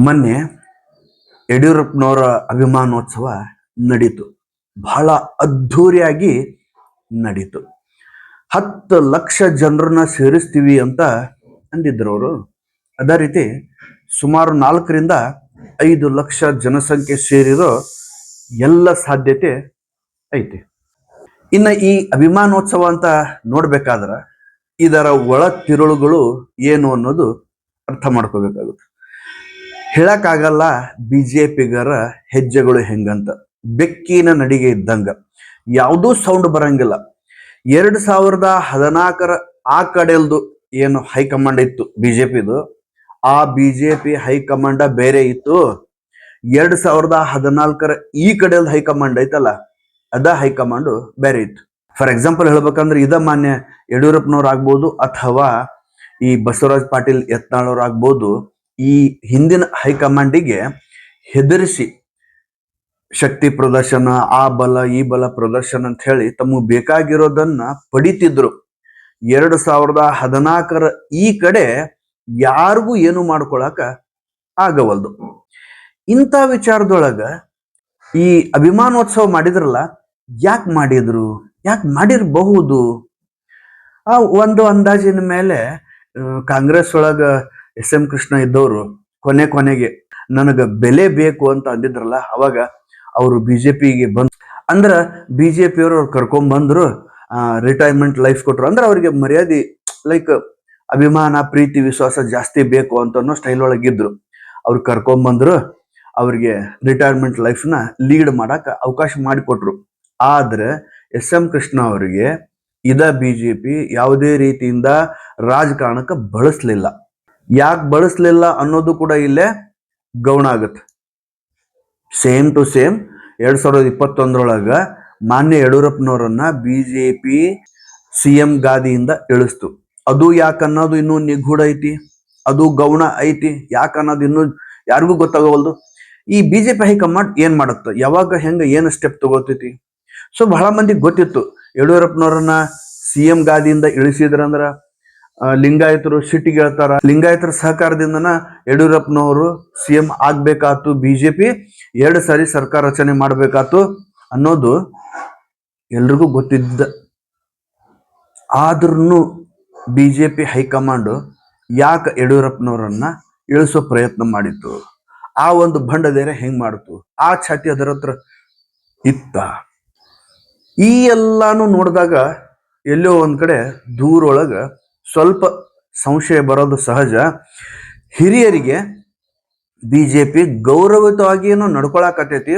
ಮೊನ್ನೆ ಯಡಿಯೂರಪ್ಪನವರ ಅಭಿಮಾನೋತ್ಸವ ನಡೀತು. ಬಹಳ ಅದ್ಧೂರಿಯಾಗಿ ನಡೀತು. 10 ಲಕ್ಷ ಜನರನ್ನ ಸೇರಿಸ್ತೀವಿ ಅಂತ ಅಂದಿದ್ರು ಅವರು. ಅದೇ ರೀತಿ ಸುಮಾರು 4 ರಿಂದ 5 ಲಕ್ಷ ಜನಸಂಖ್ಯೆ ಸೇರಿರೋ ಎಲ್ಲ ಸಾಧ್ಯತೆ ಐತಿ. ಇನ್ನ ಈ ಅಭಿಮಾನೋತ್ಸವ ಅಂತ ನೋಡ್ಬೇಕಾದ್ರ ಇದರ ಒಳ ತಿರುಳುಗಳು ಏನು ಅನ್ನೋದು ಅರ್ಥ ಮಾಡ್ಕೋಬೇಕಾಗುತ್ತೆ. ಹೇಳಕ್ಕಾಗಲ್ಲ ಬಿಜೆಪಿಗರ ಹೆಜ್ಜೆಗಳು ಹೆಂಗಂತ. ಬೆಕ್ಕಿನ ನಡಿಗೆ ಇದ್ದಂಗ ಯಾವುದೂ ಸೌಂಡ್ ಬರಂಗಿಲ್ಲ. 2014 ಆ ಕಡೆಲ್ದು ಏನು ಹೈಕಮಾಂಡ್ ಇತ್ತು ಬಿಜೆಪಿದು, ಆ ಬಿಜೆಪಿ ಹೈಕಮಾಂಡ ಬೇರೆ ಇತ್ತು. 2014 ಈ ಕಡೆಲ್ದು ಹೈಕಮಾಂಡ್ ಐತಲ್ಲ, ಅದ ಹೈಕಮಾಂಡು ಬೇರೆ ಇತ್ತು. ಫಾರ್ ಎಕ್ಸಾಂಪಲ್ ಹೇಳ್ಬೇಕಂದ್ರೆ ಇದ ಮಾನ್ಯ ಯಡಿಯೂರಪ್ಪನವ್ರು ಆಗ್ಬೋದು ಅಥವಾ ಈ ಬಸವರಾಜ್ ಪಾಟೀಲ್ ಯತ್ನಾಳ್ ಅವ್ರು ಆಗ್ಬೋದು. ಈ ಹಿಂದಿನ ಹೈಕಮಾಂಡಿಗೆ ಹೆದರಿಸಿ ಶಕ್ತಿ ಪ್ರದರ್ಶನ, ಆ ಬಲ ಈ ಬಲ ಪ್ರದರ್ಶನ ಅಂತ ಹೇಳಿ ತಮಗೆ ಬೇಕಾಗಿರೋದನ್ನ ಪಡಿತಿದ್ರು. 2014 ಈ ಕಡೆ ಯಾರಿಗೂ ಏನು ಮಾಡ್ಕೊಳಕ ಆಗವಲ್ದು. ಇಂಥ ವಿಚಾರದೊಳಗ ಈ ಅಭಿಮಾನೋತ್ಸವ ಮಾಡಿದ್ರಲ್ಲ, ಯಾಕೆ ಮಾಡಿದ್ರು, ಯಾಕೆ ಮಾಡಿರಬಹುದು? ಒಂದು ಅಂದಾಜಿನ ಮೇಲೆ ಕಾಂಗ್ರೆಸ್ ಒಳಗ ಎಸ್.ಎಂ. ಕೃಷ್ಣ ಇದ್ದವರು ಕೊನೆಗೆ ನನಗ ಬೆಲೆ ಬೇಕು ಅಂತ ಅಂದಿದ್ರಲ್ಲ, ಅವಾಗ ಅವರು ಬಿಜೆಪಿಗೆ ಅಂದ್ರ ಬಿಜೆಪಿಯವರು ಅವ್ರು ಕರ್ಕೊಂಡ್ ಬಂದ್ರು, ರಿಟೈರ್ಮೆಂಟ್ ಲೈಫ್ ಕೊಟ್ರು. ಅಂದ್ರೆ ಅವ್ರಿಗೆ ಮರ್ಯಾದೆ, ಲೈಕ್ ಅಭಿಮಾನ ಪ್ರೀತಿ ವಿಶ್ವಾಸ ಜಾಸ್ತಿ ಬೇಕು ಅಂತ ಅನ್ನೋ ಸ್ಟೈಲ್ ಒಳಗಿದ್ರು. ಅವ್ರು ಕರ್ಕೊಂಡ್ ಬಂದ್ರು, ಅವ್ರಿಗೆ ರಿಟೈರ್ಮೆಂಟ್ ಲೈಫ್ನ ಲೀಡ್ ಮಾಡಕ್ ಅವಕಾಶ ಮಾಡಿಕೊಟ್ರು. ಆದ್ರೆ ಎಸ್.ಎಂ. ಕೃಷ್ಣ ಅವರಿಗೆ ಇದ ಬಿಜೆಪಿ ಯಾವುದೇ ರೀತಿಯಿಂದ ರಾಜಕಾರಣಕ್ಕೆ ಬಳಸಲಿಲ್ಲ. ಯಾಕೆ ಬಳಸಲಿಲ್ಲ ಅನ್ನೋದು ಕೂಡ ಇಲ್ಲೇ ಗೌಣ ಆಗುತ್ತೆ. ಸೇಮ್ ಟು ಸೇಮ್ 2021 ಮಾನ್ಯ ಯಡಿಯೂರಪ್ಪನವರನ್ನ ಬಿಜೆಪಿ CM ಗಾದಿಯಿಂದ ಇಳಿಸ್ತು. ಅದು ಯಾಕನ್ನೋದು ಇನ್ನೂ ನಿಗೂಢ ಐತಿ, ಅದು ಗೌಣ ಐತಿ. ಯಾಕನ್ನೋದು ಇನ್ನೂ ಯಾರಿಗೂ ಗೊತ್ತಾಗವಲ್ದು. ಈ ಬಿಜೆಪಿ ಹೈಕಮಾಂಡ್ ಏನ್ ಮಾಡುತ್ತ, ಯಾವಾಗ ಹೆಂಗ ಏನು ಸ್ಟೆಪ್ ತಗೋತೈತಿ. ಸೊ ಬಹಳ ಮಂದಿಗೆ ಗೊತ್ತಿತ್ತು, ಯಡಿಯೂರಪ್ಪನವರನ್ನ CM ಗಾದಿಯಿಂದ ಇಳಿಸಿದ್ರಂದ್ರ ಲಿಂಗಾಯತರು ಸಿಟ್ಟಿಗೆ ಹೇಳ್ತಾರ, ಲಿಂಗಾಯತರ ಸಹಕಾರದಿಂದನ ಯಡಿಯೂರಪ್ಪನವರು CM ಆಗ್ಬೇಕಾತು, ಬಿಜೆಪಿ 2 ಸಾರಿ ಸರ್ಕಾರ ರಚನೆ ಮಾಡ್ಬೇಕಾತು ಅನ್ನೋದು ಎಲ್ರಿಗೂ ಗೊತ್ತಿದ್ದ. ಆದ್ರೂ ಬಿಜೆಪಿ ಹೈಕಮಾಂಡ್ ಯಾಕೆ ಯಡಿಯೂರಪ್ಪನವರನ್ನ ಇಳಿಸೋ ಪ್ರಯತ್ನ ಮಾಡಿತ್ತು? ಆ ಒಂದು ಬಂಡದೇರೆ ಹೆಂಗ್ ಮಾಡಿತು? ಆ ಛಾತಿ ಅದರ ಹತ್ರ ಇತ್ತ? ಈ ಎಲ್ಲಾನು ನೋಡಿದಾಗ ಎಲ್ಲೋ ಒಂದ್ ಕಡೆ ದೂರೊಳಗ ಸ್ವಲ್ಪ ಸಂಶಯ ಬರೋದು ಸಹಜ. ಹಿರಿಯರಿಗೆ ಬಿಜೆಪಿ ಗೌರವಿತವಾಗಿ ಏನೋ ನಡ್ಕೊಳಕತೈತಿ,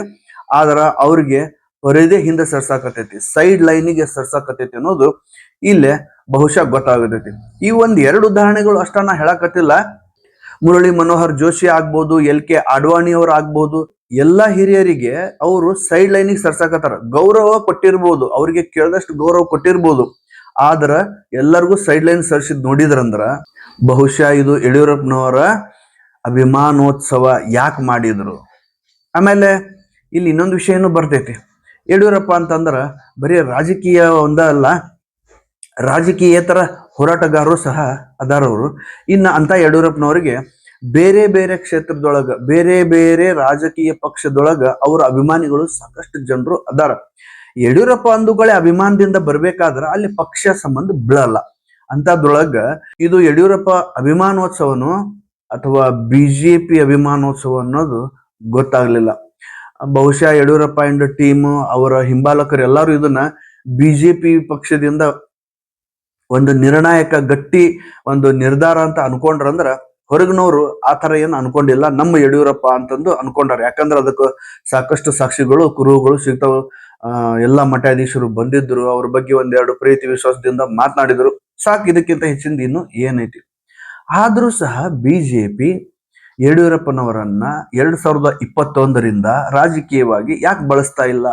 ಆದ್ರ ಅವ್ರಿಗೆ ಪರದೆ ಹಿಂದೆ ಸರ್ಸಾಕತೈತಿ, ಸೈಡ್ ಲೈನಿಗೆ ಸರ್ಸಾಕತೈತಿ ಅನ್ನೋದು ಇಲ್ಲೇ ಬಹುಶಃ ಗೊತ್ತಾಗತೈತಿ. ಈ 1-2 ಉದಾಹರಣೆಗಳು ಅಷ್ಟ ನಾ ಹೇಳಕತ್ತಿಲ್ಲ. ಮುರಳಿ ಮನೋಹರ್ ಜೋಶಿ ಆಗ್ಬೋದು, LK ಅಡ್ವಾಣಿ ಅವ್ರು ಆಗ್ಬೋದು, ಎಲ್ಲಾ ಹಿರಿಯರಿಗೆ ಅವರು ಸೈಡ್ ಲೈನಿಗೆ ಸರ್ಸಾಕತ್ತಾರ. ಗೌರವ ಕೊಟ್ಟಿರ್ಬೋದು, ಅವ್ರಿಗೆ ಕೇಳಿದಷ್ಟು ಗೌರವ ಕೊಟ್ಟಿರ್ಬೋದು, ಆದ್ರ ಎಲ್ಲರಿಗೂ ಸೈಡ್ ಲೈನ್ ಸರ್ಸಿದ್ ನೋಡಿದ್ರಂದ್ರ ಬಹುಶಃ ಇದು ಯಡಿಯೂರಪ್ಪನವರ ಅಭಿಮಾನೋತ್ಸವ ಯಾಕೆ ಮಾಡಿದ್ರು. ಆಮೇಲೆ ಇಲ್ಲಿ ಇನ್ನೊಂದು ವಿಷಯನೂ ಬರ್ತೈತಿ. ಯಡಿಯೂರಪ್ಪ ಅಂತಂದ್ರ ಬರೀ ರಾಜಕೀಯ ಒಂದಲ್ಲ, ರಾಜಕೀಯೇತರ ಹೋರಾಟಗಾರರು ಸಹ ಅದಾರವರು. ಇನ್ನು ಅಂತ ಯಡಿಯೂರಪ್ಪನವರಿಗೆ ಬೇರೆ ಬೇರೆ ಕ್ಷೇತ್ರದೊಳಗ, ಬೇರೆ ಬೇರೆ ರಾಜಕೀಯ ಪಕ್ಷದೊಳಗ ಅವರ ಅಭಿಮಾನಿಗಳು ಸಾಕಷ್ಟು ಜನರು ಅದಾರ. ಯಡಿಯೂರಪ್ಪ ಅಂದುಗಳೇ ಅಭಿಮಾನದಿಂದ ಬರ್ಬೇಕಾದ್ರ ಅಲ್ಲಿ ಪಕ್ಷ ಸಂಬಂಧ ಬೀಳಲ್ಲ. ಅಂತದ್ರೊಳಗ ಇದು ಯಡಿಯೂರಪ್ಪ ಅಭಿಮಾನೋತ್ಸವನು ಅಥವಾ ಬಿಜೆಪಿ ಅಭಿಮಾನೋತ್ಸವ ಅನ್ನೋದು ಗೊತ್ತಾಗ್ಲಿಲ್ಲ. ಬಹುಶಃ ಯಡಿಯೂರಪ್ಪ ಅಂಡ್ ಟೀಮ್, ಅವರ ಹಿಂಬಾಲಕರು ಎಲ್ಲರೂ ಇದನ್ನ ಬಿಜೆಪಿ ಪಕ್ಷದಿಂದ ಒಂದು ನಿರ್ಣಾಯಕ ಗಟ್ಟಿ ಒಂದು ನಿರ್ಧಾರ ಅಂತ ಅನ್ಕೊಂಡ್ರಂದ್ರ, ಹೊರಗಿನವರು ಆ ತರ ಏನು ಅನ್ಕೊಂಡಿಲ್ಲ. ನಮ್ಮ ಯಡಿಯೂರಪ್ಪ ಅಂತಂದು ಅನ್ಕೊಂಡಾರ. ಯಾಕಂದ್ರೆ ಅದಕ್ಕೆ ಸಾಕಷ್ಟು ಸಾಕ್ಷಿಗಳು ಕುರುಹುಗಳು ಸಿಗ್ತಾವ. ಎಲ್ಲ ಮಠಾಧೀಶರು ಬಂದಿದ್ರು, ಅವ್ರ ಬಗ್ಗೆ 1-2 ಪ್ರೀತಿ ವಿಶ್ವಾಸದಿಂದ ಮಾತನಾಡಿದ್ರು. ಸಾಕು, ಇದಕ್ಕಿಂತ ಹೆಚ್ಚಿಂದ ಇನ್ನು ಏನೈತಿ. ಆದ್ರೂ ಸಹ ಬಿಜೆಪಿ ಯಡಿಯೂರಪ್ಪನವರನ್ನ 2021 ರಾಜಕೀಯವಾಗಿ ಯಾಕೆ ಬಳಸ್ತಾ ಇಲ್ಲ?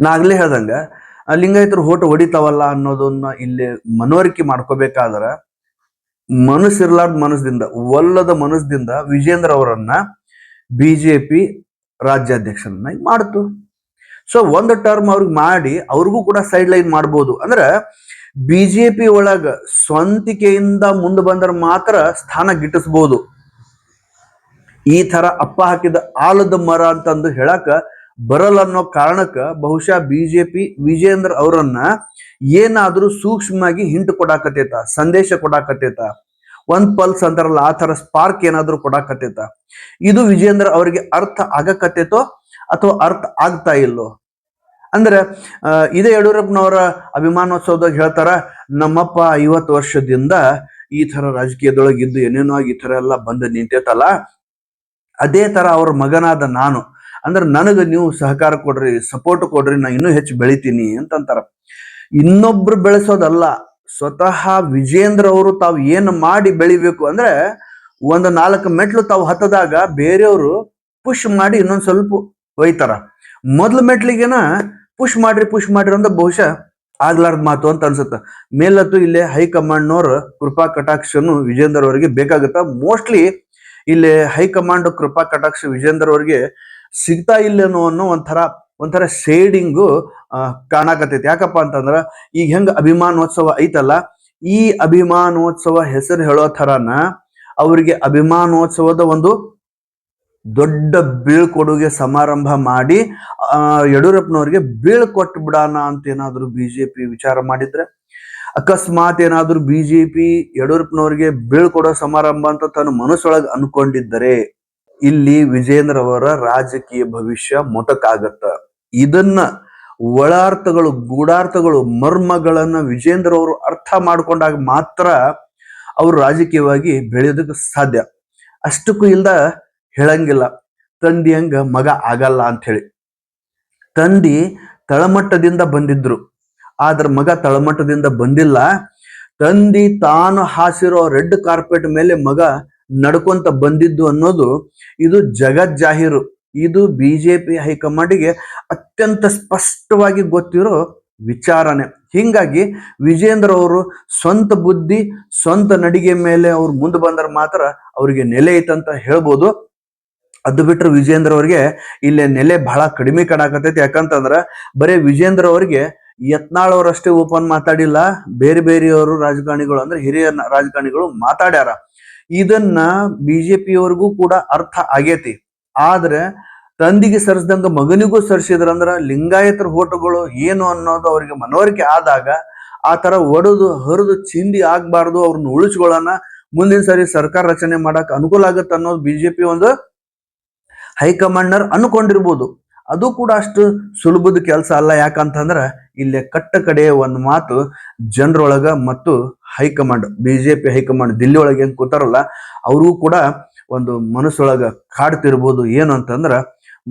ನಾ ಆಗ್ಲೇ ಹೇಳ್ದಂಗ ಲಿಂಗಾಯತರು ಹೋಟ ಹೊಡಿತಾವಲ್ಲ ಅನ್ನೋದನ್ನ ಇಲ್ಲಿ ಮನವರಿಕೆ ಮಾಡ್ಕೋಬೇಕಾದ್ರ, ಮನಸ್ಸಿರ್ಲಾರ್ದ ಮನಸ್ದಿಂದ, ಒಲ್ಲದ ಮನಸ್ದಿಂದ ವಿಜೇಂದ್ರ ಅವರನ್ನ ಬಿಜೆಪಿ ರಾಜ್ಯಾಧ್ಯಕ್ಷರನ್ನ ಮಾಡ್ತು. ಸೊ 1 ಟರ್ಮ್ ಅವ್ರಿಗೆ ಮಾಡಿ ಅವ್ರಿಗೂ ಕೂಡ ಸೈಡ್ ಲೈನ್ ಮಾಡ್ಬೋದು. ಅಂದ್ರೆ ಬಿಜೆಪಿ ಒಳಗ ಸ್ವಂತಿಕೆಯಿಂದ ಮುಂದೆ ಬಂದ್ರೆ ಮಾತ್ರ ಸ್ಥಾನ ಗಿಟ್ಟಿಸ್ಬೋದು. ಈ ತರ ಅಪ್ಪ ಹಾಕಿದ ಆಲದ ಮರ ಅಂತಂದು ಹೇಳಕ ಬರಲ್ಲ ಅನ್ನೋ ಕಾರಣಕ್ಕ ಬಹುಶಃ ಬಿಜೆಪಿ ವಿಜೇಂದ್ರ ಅವರನ್ನ ಏನಾದ್ರೂ ಸೂಕ್ಷ್ಮವಾಗಿ ಹಿಂಟ್ ಕೊಡಾಕತೇತ, ಸಂದೇಶ ಕೊಡಾಕತೇತ, ಒಂದ್ ಪಲ್ಸ್ ಅಂತಾರಲ್ಲ ಆ ತರ ಸ್ಪಾರ್ಕ್ ಏನಾದ್ರೂ ಕೊಡಾಕತೇತ. ಇದು ವಿಜೇಂದ್ರ ಅವರಿಗೆ ಅರ್ಥ ಆಗಕತ್ತೇತೋ ಅಥವಾ ಅರ್ಥ ಆಗ್ತಾ ಇಲ್ಲೋ? ಅಂದ್ರೆ ಇದೇ ಯಡಿಯೂರಪ್ಪನವರ ಅಭಿಮಾನೋತ್ಸವದಾಗ ಹೇಳ್ತಾರ, ನಮ್ಮಪ್ಪ 50 ವರ್ಷದಿಂದ ಈ ತರ ರಾಜಕೀಯದೊಳಗೆ ಇದ್ದು ಏನೇನೋ ಆಗಿ ಈ ತರ ಎಲ್ಲ ಬಂದು ನಿಂತೈತಲ್ಲ, ಅದೇ ತರ ಅವ್ರ ಮಗನಾದ ನಾನು, ಅಂದ್ರೆ ನನಗೆ ನೀವು ಸಹಕಾರ ಕೊಡ್ರಿ, ಸಪೋರ್ಟ್ ಕೊಡ್ರಿ, ನಾ ಇನ್ನೂ ಹೆಚ್ಚು ಬೆಳಿತೀನಿ ಅಂತಂತಾರ. ಇನ್ನೊಬ್ರು ಬೆಳೆಸೋದಲ್ಲ, ಸ್ವತಃ ವಿಜೇಂದ್ರ ಅವರು ತಾವು ಏನು ಮಾಡಿ ಬೆಳಿಬೇಕು ಅಂದ್ರೆ ಒಂದು 4 ಮೆಟ್ಲು ತಾವು ಹತ್ತದಾಗ ಬೇರೆಯವರು ಪುಷ್ ಮಾಡಿ ಇನ್ನೊಂದ್ ಸ್ವಲ್ಪ ಒಯ್ತಾರ. ಮೊದ್ಲು ಮೆಟ್ಲಿಗೆನ ಪುಷ್ ಮಾಡ್ರಿ ಅಂತ ಬಹುಶಃ ಆಗ್ಲಾರ್ದ ಮಾತು ಅಂತ ಅನ್ಸುತ್ತ. ಮೇಲತ್ತು ಇಲ್ಲಿ ಹೈಕಮಾಂಡ್ನವ್ರ ಕೃಪಾ ಕಟಾಕ್ಷನು ವಿಜೇಂದ್ರ ಅವರಿಗೆ ಬೇಕಾಗುತ್ತ. ಮೋಸ್ಟ್ಲಿ ಇಲ್ಲಿ ಹೈಕಮಾಂಡ್ ಕೃಪಾ ಕಟಾಕ್ಷ ವಿಜೇಂದ್ರ ಅವ್ರಿಗೆ ಸಿಗ್ತಾ ಇಲ್ಲೇನೋ ಅನ್ನೋ ಒಂಥರ ಶೇಡಿಂಗು ಕಾಣಕತ್ತೈತಿ. ಯಾಕಪ್ಪ ಅಂತಂದ್ರ ಈಗ ಹೆಂಗ ಅಭಿಮಾನೋತ್ಸವ ಐತಲ್ಲ, ಈ ಅಭಿಮಾನೋತ್ಸವ ಹೆಸರು ಹೇಳೋ ಥರನ ಅವರಿಗೆ ಅಭಿಮಾನೋತ್ಸವದ ಒಂದು ದೊಡ್ಡ ಬೀಳ್ಕೊಡುಗೆ ಸಮಾರಂಭ ಮಾಡಿ ಯಡಿಯೂರಪ್ಪನವ್ರಿಗೆ ಬೀಳ್ಕೊಟ್ಟು ಬಿಡೋಣ ಅಂತ ಏನಾದ್ರು ಬಿಜೆಪಿ ವಿಚಾರ ಮಾಡಿದ್ರೆ, ಅಕಸ್ಮಾತ್ ಏನಾದ್ರು ಬಿಜೆಪಿ ಯಡಿಯೂರಪ್ಪನವ್ರಿಗೆ ಬೀಳ್ಕೊಡೋ ಸಮಾರಂಭ ಅಂತ ತನ್ನ ಮನಸ್ಸೊಳಗೆ ಅನ್ಕೊಂಡಿದ್ದರೆ ಇಲ್ಲಿ ವಿಜೇಂದ್ರ ಅವರ ರಾಜಕೀಯ ಭವಿಷ್ಯ ಮೊಟಕಾಗತ್ತ. ಇದನ್ನ ಒಳಾರ್ಥಗಳು, ಗೂಢಾರ್ಥಗಳು, ಮರ್ಮಗಳನ್ನ ವಿಜೇಂದ್ರ ಅವರು ಅರ್ಥ ಮಾಡ್ಕೊಂಡಾಗ ಮಾತ್ರ ಅವರು ರಾಜಕೀಯವಾಗಿ ಬೆಳೆಯೋದಕ್ಕೆ ಸಾಧ್ಯ. ಅಷ್ಟಕ್ಕೂ ಇಲ್ದ ಹೇಳಂಗಿಲ್ಲ ತಂದಿ ಹಂಗ ಮಗ ಆಗಲ್ಲ ಅಂತ ಹೇಳಿ. ತಂದಿ ತಳಮಟ್ಟದಿಂದ ಬಂದಿದ್ರು, ಆದ್ರ ಮಗ ತಳಮಟ್ಟದಿಂದ ಬಂದಿಲ್ಲ. ತಂದಿ ತಾನು ಹಾಸಿರೋ ರೆಡ್ ಕಾರ್ಪೆಟ್ ಮೇಲೆ ಮಗ ನಡ್ಕೊಂತ ಬಂದಿದ್ದು ಅನ್ನೋದು ಇದು ಜಗಜ್ಜಾಹೀರು. ಇದು ಬಿಜೆಪಿ ಹೈಕಮಾಂಡಿಗೆ ಅತ್ಯಂತ ಸ್ಪಷ್ಟವಾಗಿ ಗೊತ್ತಿರೋ ವಿಚಾರನೆ. ಹಿಂಗಾಗಿ ವಿಜೇಂದ್ರ ಅವರು ಸ್ವಂತ ಬುದ್ಧಿ, ಸ್ವಂತ ನಡಿಗೆ ಮೇಲೆ ಅವ್ರು ಮುಂದೆ ಬಂದ್ರೆ ಮಾತ್ರ ಅವ್ರಿಗೆ ನೆಲೆ ಐತಂತ ಹೇಳ್ಬೋದು. ಅದು ಬಿಟ್ರೆ ವಿಜೇಂದ್ರ ಅವ್ರಿಗೆ ಇಲ್ಲೇ ನೆಲೆ ಬಹಳ ಕಡಿಮೆ ಕಾಣಕತ್ತೈತಿ. ಯಾಕಂತಂದ್ರ ಬರೀ ವಿಜೇಂದ್ರ ಅವ್ರಿಗೆ ಯತ್ನಾಳ್ ಅವರಷ್ಟೇ ಓಪನ್ ಮಾತಾಡಿಲ್ಲ, ಬೇರೆ ಬೇರೆಯವರು ರಾಜಕಾರಣಿಗಳು ಅಂದ್ರೆ ಹಿರಿಯ ರಾಜಕಾರಣಿಗಳು ಮಾತಾಡ್ಯಾರ. ಇದನ್ನ ಬಿಜೆಪಿಯವ್ರಿಗೂ ಕೂಡ ಅರ್ಥ ಆಗೇತಿ. ಆದ್ರೆ ತಂದಿಗೆ ಸರಿಸ್ದಂಗ ಮಗನಿಗೂ ಸರಿಸಿದ್ರಂದ್ರ ಲಿಂಗಾಯತರ ಓಟುಗಳು ಏನು ಅನ್ನೋದು ಅವ್ರಿಗೆ ಮನವರಿಕೆ ಆದಾಗ ಆ ತರ ಒಡೆದು ಹರಿದು ಚಿಂದಿ ಆಗ್ಬಾರ್ದು, ಅವ್ರನ್ನ ಉಳಿಸ್ಕೊಳ್ಳೋಣ, ಮುಂದಿನ ಸರಿ ಸರ್ಕಾರ ರಚನೆ ಮಾಡಕ್ ಅನುಕೂಲ ಆಗತ್ತೆ ಅನ್ನೋದು ಬಿಜೆಪಿ ಒಂದು ಹೈಕಮಾಂಡರ್ ಅನ್ಕೊಂಡಿರ್ಬೋದು. ಅದು ಕೂಡ ಅಷ್ಟು ಸುಲಭದ ಕೆಲಸ ಅಲ್ಲ. ಯಾಕಂತಂದ್ರ ಇಲ್ಲೇ ಕಟ್ಟ ಕಡೆ ಒಂದು ಮಾತು ಜನರೊಳಗ ಮತ್ತು ಹೈಕಮಾಂಡ್, ಬಿಜೆಪಿ ಹೈಕಮಾಂಡ್ ದಿಲ್ಲಿ ಒಳಗೆ ಹೆಂಗ್ ಕೂತಾರಲ್ಲ, ಅವ್ರಿಗೂ ಕೂಡ ಒಂದು ಮನಸ್ಸೊಳಗ ಕಾಡ್ತಿರ್ಬೋದು. ಏನು ಅಂತಂದ್ರ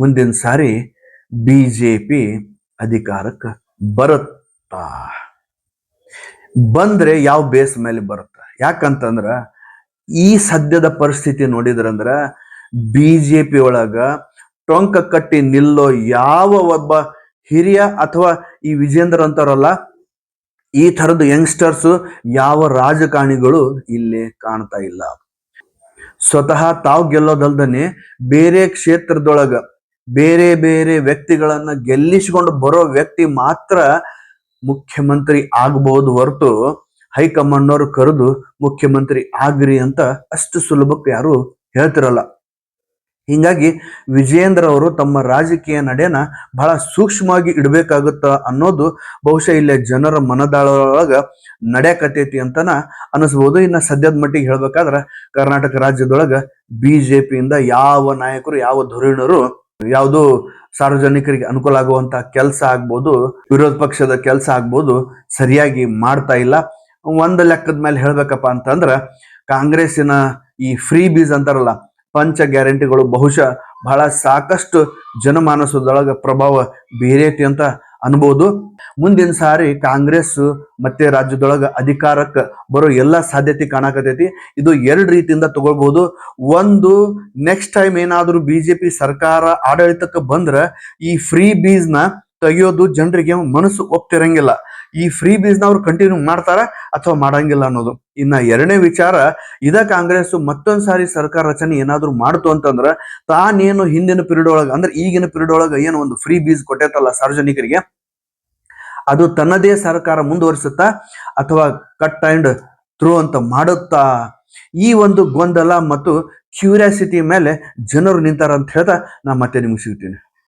ಮುಂದಿನ ಸಾರಿ ಬಿಜೆಪಿ ಅಧಿಕಾರಕ್ಕೆ ಬರುತ್ತಾ, ಬಂದ್ರೆ ಯಾವ ಬೇಸ್ ಮೇಲೆ ಬರುತ್ತ? ಯಾಕಂತಂದ್ರ ಈ ಸದ್ಯದ ಪರಿಸ್ಥಿತಿ ನೋಡಿದ್ರಂದ್ರ ಬಿಜೆಪಿ ಒಳಗ ಟೊಂಕ ಕಟ್ಟಿ ನಿಲ್ಲೋ ಯಾವ ಒಬ್ಬ ಹಿರಿಯ ಅಥವಾ ಈ ವಿಜೇಂದ್ರ ಅಂತಾರಲ್ಲ ಈ ತರದ ಯಂಗ್ಸ್ಟರ್ಸ್ ಯಾವ ರಾಜಕಾರಣಿಗಳು ಇಲ್ಲಿ ಕಾಣ್ತಾ ಇಲ್ಲ. ಸ್ವತಃ ತಾವು ಗೆಲ್ಲೋದಲ್ದನೆ ಬೇರೆ ಕ್ಷೇತ್ರದೊಳಗ ಬೇರೆ ಬೇರೆ ವ್ಯಕ್ತಿಗಳನ್ನ ಗೆಲ್ಲಿಸಿಕೊಂಡು ಬರೋ ವ್ಯಕ್ತಿ ಮಾತ್ರ ಮುಖ್ಯಮಂತ್ರಿ ಆಗಬಹುದು ಹೊರತು ಹೈಕಮಾಂಡ್ನವ್ರು ಕರೆದು ಮುಖ್ಯಮಂತ್ರಿ ಆಗ್ರಿ ಅಂತ ಅಷ್ಟು ಸುಲಭಕ್ಕೆ ಯಾರು ಹೇಳ್ತಿರಲ್ಲ. ಹಿಂಗಾಗಿ ವಿಜೇಂದ್ರ ಅವರು ತಮ್ಮ ರಾಜಕೀಯ ನಡೆಯನ್ನ ಬಹಳ ಸೂಕ್ಷ್ಮವಾಗಿ ಇಡಬೇಕಾಗುತ್ತ ಅನ್ನೋದು ಬಹುಶಃ ಇಲ್ಲೇ ಜನರ ಮನದಾಳೊಳಗ ನಡೆಯಕತೈತಿ ಅಂತನ ಅನಿಸ್ಬೋದು. ಇನ್ನ ಸದ್ಯದ ಮಟ್ಟಿಗೆ ಹೇಳ್ಬೇಕಾದ್ರ ಕರ್ನಾಟಕ ರಾಜ್ಯದೊಳಗ ಬಿಜೆಪಿಯಿಂದ ಯಾವ ನಾಯಕರು, ಯಾವ ಧುರೀಣರು, ಯಾವುದು ಸಾರ್ವಜನಿಕರಿಗೆ ಅನುಕೂಲ ಆಗುವಂತ ಕೆಲಸ ಆಗ್ಬೋದು, ವಿರೋಧ ಪಕ್ಷದ ಕೆಲಸ ಆಗ್ಬೋದು, ಸರಿಯಾಗಿ ಮಾಡ್ತಾ ಇಲ್ಲ. ಒಂದು ಲೆಕ್ಕದ ಮೇಲೆ ಹೇಳ್ಬೇಕಪ್ಪ ಅಂತಂದ್ರ ಕಾಂಗ್ರೆಸ್ಸಿನ ಈ ಫ್ರೀ ಬೀಸ್ ಅಂತಾರಲ್ಲ, ಪಂಚ ಗ್ಯಾರಂಟಿಗಳು ಬಹುಶಃ ಬಹಳ ಸಾಕಷ್ಟು ಜನಮಾನಸದೊಳಗ ಪ್ರಭಾವ ಬೀರೈತಿ ಅಂತ ಅನ್ಬೋದು. ಮುಂದಿನ ಸಾರಿ ಕಾಂಗ್ರೆಸ್ ಮತ್ತೆ ರಾಜ್ಯದೊಳಗ ಅಧಿಕಾರಕ್ಕೆ ಬರೋ ಎಲ್ಲ ಸಾಧ್ಯತೆ ಕಾಣಕತೈತಿ. ಇದು 2 ರೀತಿಯಿಂದ ತಗೊಳ್ಬಹುದು. ಒಂದು, ನೆಕ್ಸ್ಟ್ ಟೈಮ್ ಏನಾದ್ರೂ ಬಿಜೆಪಿ ಸರ್ಕಾರ ಆಡಳಿತಕ್ಕೆ ಬಂದ್ರ ಈ ಫ್ರೀ ಬೀಸ್ ನ ತೆಗೆಯೋದು ಜನರಿಗೆ ಮನಸ್ಸು ಒಪ್ತಿರಂಗಿಲ್ಲ. ಈ ಫ್ರೀ ಬೀಸ್ ನ ಅವ್ರು ಕಂಟಿನ್ಯೂ ಮಾಡ್ತಾರ ಅಥವಾ ಮಾಡಂಗಿಲ್ಲ ಅನ್ನೋದು. ಇನ್ನ 2ನೇ ವಿಚಾರ, ಇದ ಕಾಂಗ್ರೆಸ್ ಮತ್ತೊಂದ್ ಸಾರಿ ಸರ್ಕಾರ ರಚನೆ ಏನಾದ್ರು ಮಾಡ್ತು ಅಂತಂದ್ರ ತಾನೇನು ಹಿಂದಿನ ಪೀರಿಯಡ್ ಒಳಗ ಅಂದ್ರೆ ಈಗಿನ ಪೀರಿಯಡ್ ಒಳಗ ಏನು ಒಂದು ಫ್ರೀ ಬೀಸ್ ಕೊಟ್ಟೈತಲ್ಲ ಸಾರ್ವಜನಿಕರಿಗೆ, ಅದು ತನ್ನದೇ ಸರ್ಕಾರ ಮುಂದುವರಿಸುತ್ತಾ ಅಥವಾ ಕಟ್ ಅಂಡ್ ಥ್ರೂ ಅಂತ ಮಾಡುತ್ತಾ, ಈ ಒಂದು ಗೊಂದಲ ಮತ್ತು ಕ್ಯೂರಿಯಾಸಿಟಿ ಮೇಲೆ ಜನರು ನಿಂತಾರ ಅಂತ ಹೇಳ್ತಾ ನಾ ಮತ್ತೆ ನಿಮ್ಗೆ ಸಿಗ್ತೀನಿ.